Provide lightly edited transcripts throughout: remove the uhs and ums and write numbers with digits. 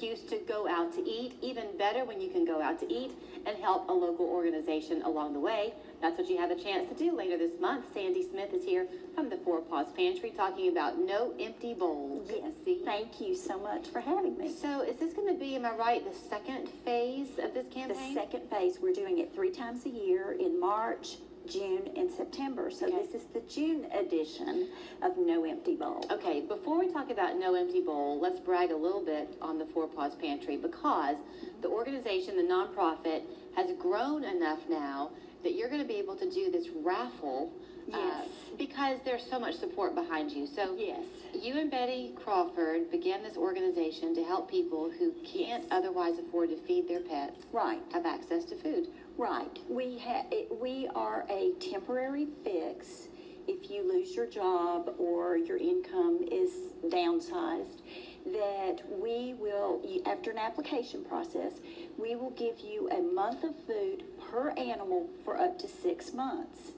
excuse to go out to eat. Even better when you can go out to eat and help a local organization along the way. That's what you have a chance to do later this month. Sandy Smith is here from the Four Paws Pantry talking about No Empty Bowls. Yes, thank you so much for having me. So is this going to be, am I right, the second phase of this campaign? The second phase. We're doing it 3 times a year in March, June, and September. So This is the June edition of No Empty Bowl. Okay, before we talk about No Empty Bowl, let's brag a little bit on the Four Paws Pantry because the organization, the nonprofit, has grown enough now that you're going to be able to do this raffle. Yes. Because there's so much support behind you. So yes, you and Betty Crawford began this organization to help people who can't otherwise afford to feed their pets have access to food. Right. We are a temporary fix if you lose your job or your income is downsized, that we will, after an application process, we will give you a month of food per animal for up to 6 months.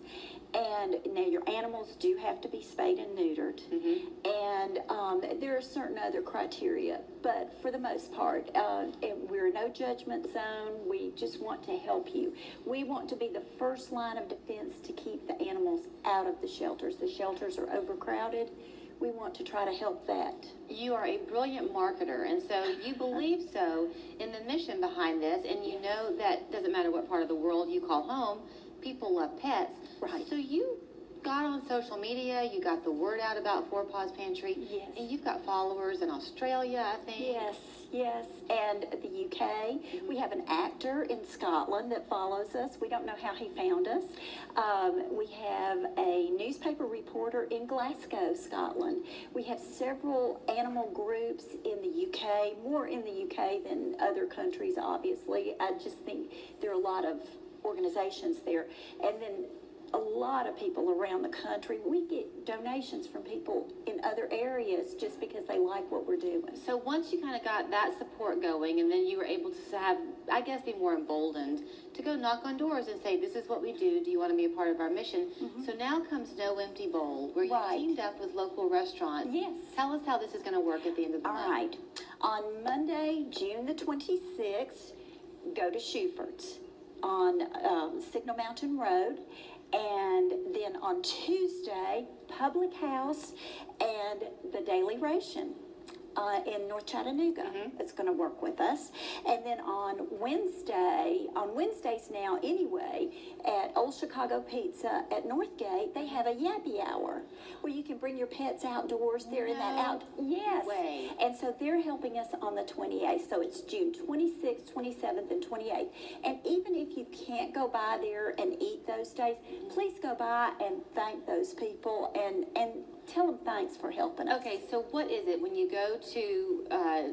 And now your animals do have to be spayed and neutered, and there are certain other criteria, but for the most part, we're a no judgment zone. We just want to help you. We want to be the first line of defense to keep the animals out of the shelters. The shelters are overcrowded. We want to try to help that. You are a brilliant marketer, and so you believe so in the mission behind this, and you know that doesn't matter what part of the world you call home, people love pets. Right. So you got on social media, you got the word out about Four Paws Pantry, and you've got followers in Australia, I think. Yes, and the UK. We have an actor in Scotland that follows us. We don't know how he found us. We have a newspaper reporter in Glasgow, Scotland. We have several animal groups in the UK, more in the UK than other countries, obviously. I just think there are a lot of organizations there. And then a lot of people around the country. We get donations from people in other areas just because they like what we're doing. So once you kind of got that support going, and then you were able to have, I guess, be more emboldened to go knock on doors and say, this is what we do. Do you want to be a part of our mission? So now comes No Empty Bowl, where you teamed up with local restaurants. Yes. Tell us how this is going to work at the end of the month. All right. On Monday, June the 26th, go to Shuford's on Signal Mountain Road. And then on Tuesday, Public House and the Daily Ration in North Chattanooga. It's going to work with us. And then on Wednesdays now anyway, at Old Chicago Pizza at Northgate, they have a yappy hour where you can bring your pets outdoors. They're in that out. Yes. Way. And so they're helping us on the 28th. So it's June 26th, 27th, and 28th. And even if you can't go by there and eat those days, please go by and thank those people and tell them thanks for helping us. Okay, so what is it when you go to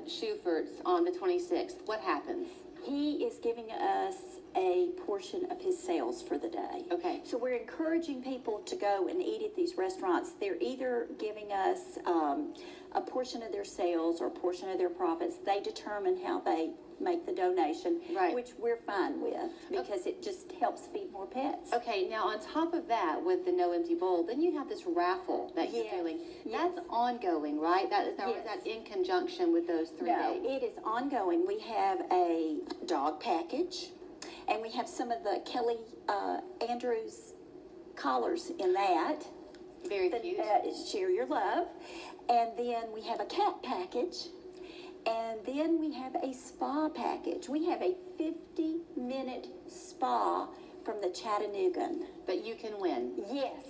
Shuford's on the 26th? What happens? He is giving us a portion of his sales for the day. Okay. So we're encouraging people to go and eat at these restaurants. They're either giving us a portion of their sales or a portion of their profits. They determine how they make the donation, which we're fine with because it just helps feed more pets. Okay, now on top of that, with the No Empty Bowl, then you have this raffle that you're doing. That's ongoing, right? That is that in conjunction with those 3 days? No, it is ongoing. We have a dog package, and we have some of the Kelly Andrews collars in that. Very cute. Share your love. And then we have a cat package. And then we have a spa package. We have a 50-minute spa from the Chattanoogan. But you can win. Yes.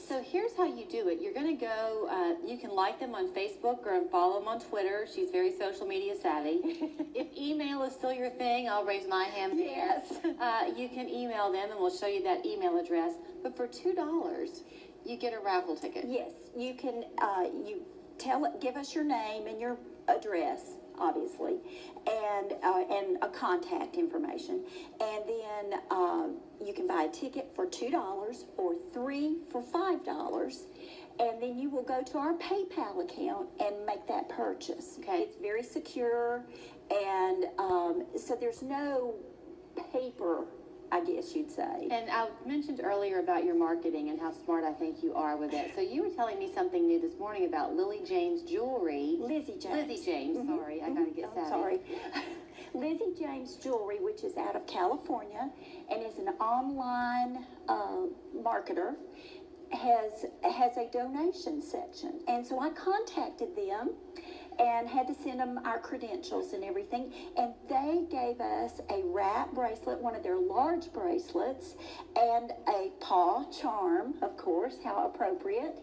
So here's how you do it. You're going to go, you can like them on Facebook or follow them on Twitter. She's very social media savvy. If email is still your thing, I'll raise my hand there. Yes. You can email them and we'll show you that email address. But for $2, you get a raffle ticket. Yes. You can, give us your name and your address, obviously, and a contact information, and then you can buy a ticket for $2 or 3 for $5, and then you will go to our PayPal account and make that purchase. Okay. It's very secure, and so there's no paper I guess you'd say. And I mentioned earlier about your marketing and how smart I think you are with it. So you were telling me something new this morning about Lily James Jewelry. Lizzie James. Lizzie James, sorry, I gotta get savvy. Sorry. Lizzie James Jewelry, which is out of California and is an online marketer, has a donation section. And so I contacted them and had to send them our credentials and everything. And they gave us a wrap bracelet, one of their large bracelets, and a paw charm, of course, how appropriate.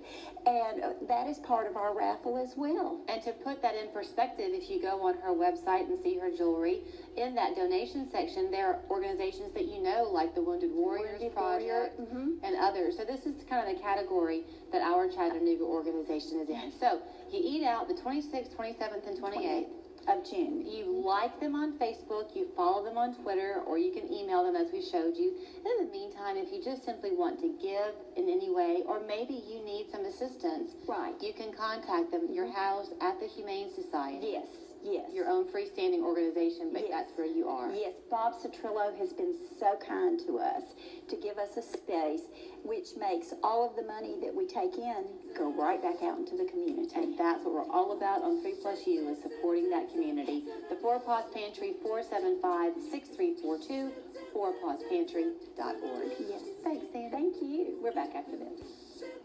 And that is part of our raffle as well. And to put that in perspective, if you go on her website and see her jewelry, in that donation section, there are organizations that you know, like the Wounded Warriors Wounded Project Warrior, and others. So this is kind of the category that our Chattanooga organization is in. So you eat out the 26th, 27th, and 28th. Of June. You like them on Facebook, you follow them on Twitter, or you can email them as we showed you. In the meantime, if you just simply want to give in any way, or maybe you need some assistance, Right. you can contact them. You're housed at the Humane Society. Yes, yes. Your own freestanding organization, but Yes. that's where you are. Yes, Bob Citrillo has been so kind to us to give us a space, which makes all of the money that we take in go right back out into the community. And that's what we're all about on 3+U, is supporting that community. The Four Paws Pantry, 475-6342, fourpawspantry.org. Yes. Thanks, Sandy. Thank you. We're back after this.